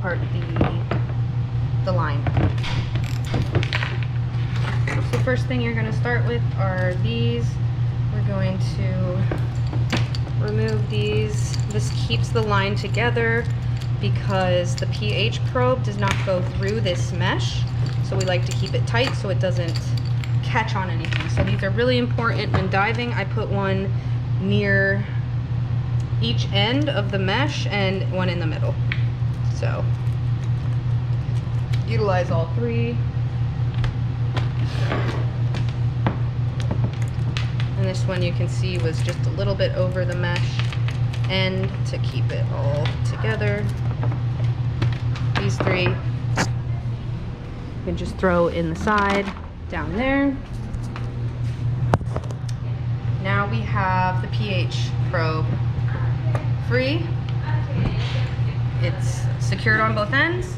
apart the line. So first thing you're going to start with are these. We're going to remove these. This keeps the line together because the pH probe does not go through this mesh. So we like to keep it tight so it doesn't catch on anything. So these are really important when diving. I put one near each end of the mesh and one in the middle. So utilize all three. And this one you can see was just a little bit over the mesh end to keep it all together. These three you can just throw in the side down there. Now we have the pH probe free. It's secured on both ends,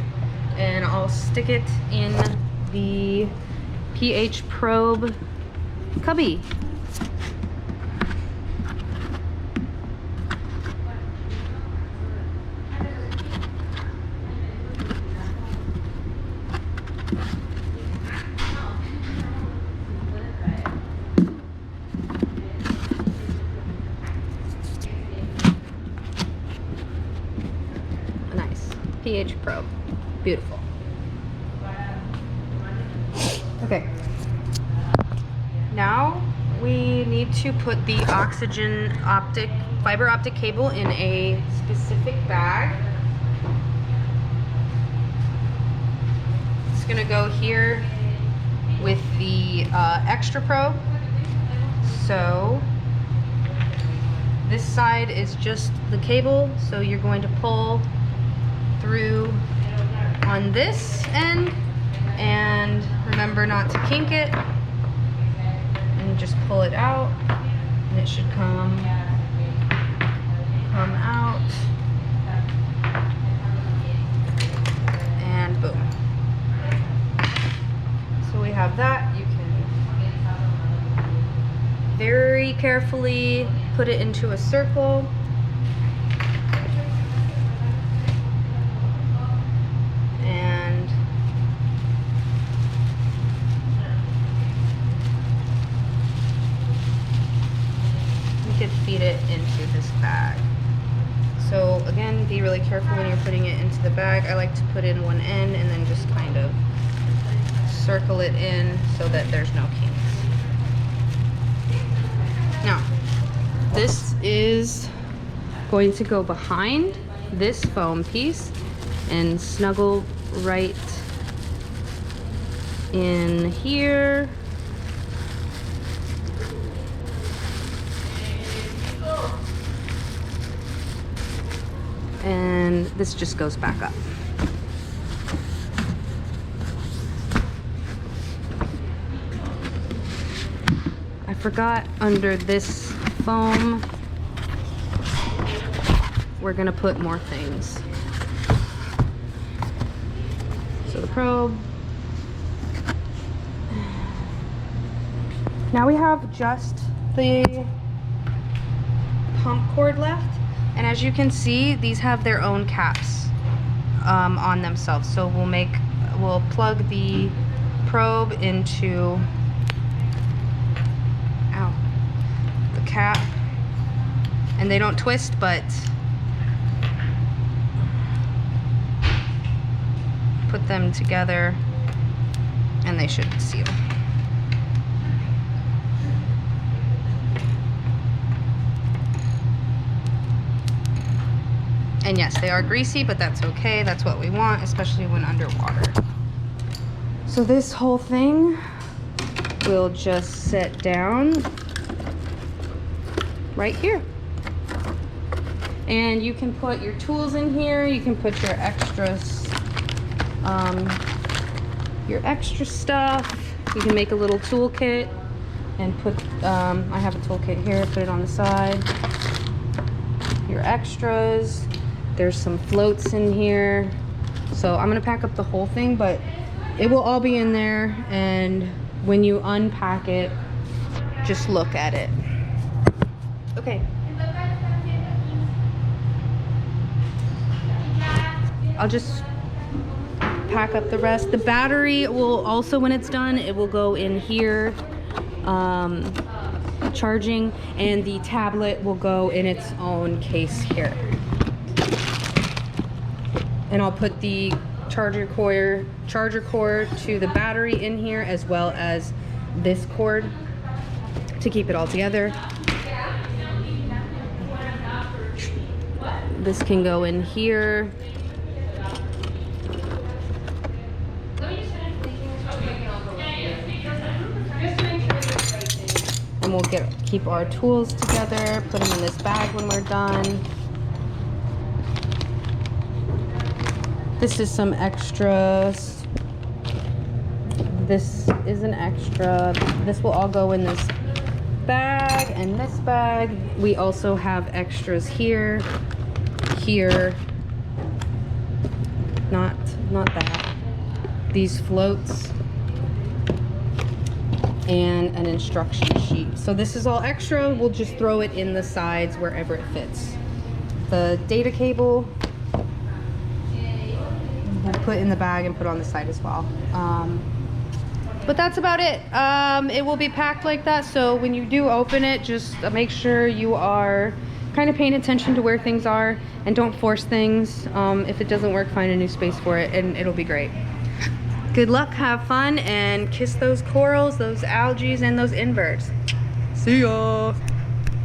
and I'll stick it in the pH probe cubby. pH probe. Beautiful. Okay. Now we need to put the oxygen fiber optic cable in a specific bag. It's gonna go here with the extra probe. So this side is just the cable, so you're going to pull through on this end, and remember not to kink it, and just pull it out, and it should come out, and boom. So we have that. You can very carefully put it into a circle. Feed it into this bag. So again, be really careful when you're putting it into the bag. I like to put in one end and then just kind of circle it in so that there's no kinks. Now, this is going to go behind this foam piece and snuggle right in here. And this just goes back up. I forgot under this foam, we're gonna put more things. So the probe. Now we have just the pump cord left. And as you can see, these have their own caps on themselves. So we'll plug the probe into the cap, and they don't twist, but put them together and they should seal. And yes, they are greasy, but that's okay. That's what we want, especially when underwater. So this whole thing will just set down right here. And you can put your tools in here. You can put your extra stuff. You can make a little toolkit and put, I have a toolkit here, put it on the side. Your extras. There's some floats in here. So I'm gonna pack up the whole thing, but it will all be in there, and when you unpack it, just look at it. Okay. I'll just pack up the rest. The battery will also, when it's done, it will go in here, charging, and the tablet will go in its own case here. And I'll put the charger cord to the battery in here, as well as this cord to keep it all together. This can go in here. And we'll keep our tools together, put them in this bag when we're done. This is some extras. This is an extra. This will all go in this bag and this bag. We also have extras here, not that. These floats and an instruction sheet. So this is all extra. We'll just throw it in the sides wherever it fits. The data cable we'll put in the bag and put on the side as well. But that's about it. It will be packed like that, so when you do open it, just make sure you are kind of paying attention to where things are and don't force things. If it doesn't work, find a new space for it and it'll be great. Good luck, have fun, and kiss those corals, those algae, and those inverts. See ya!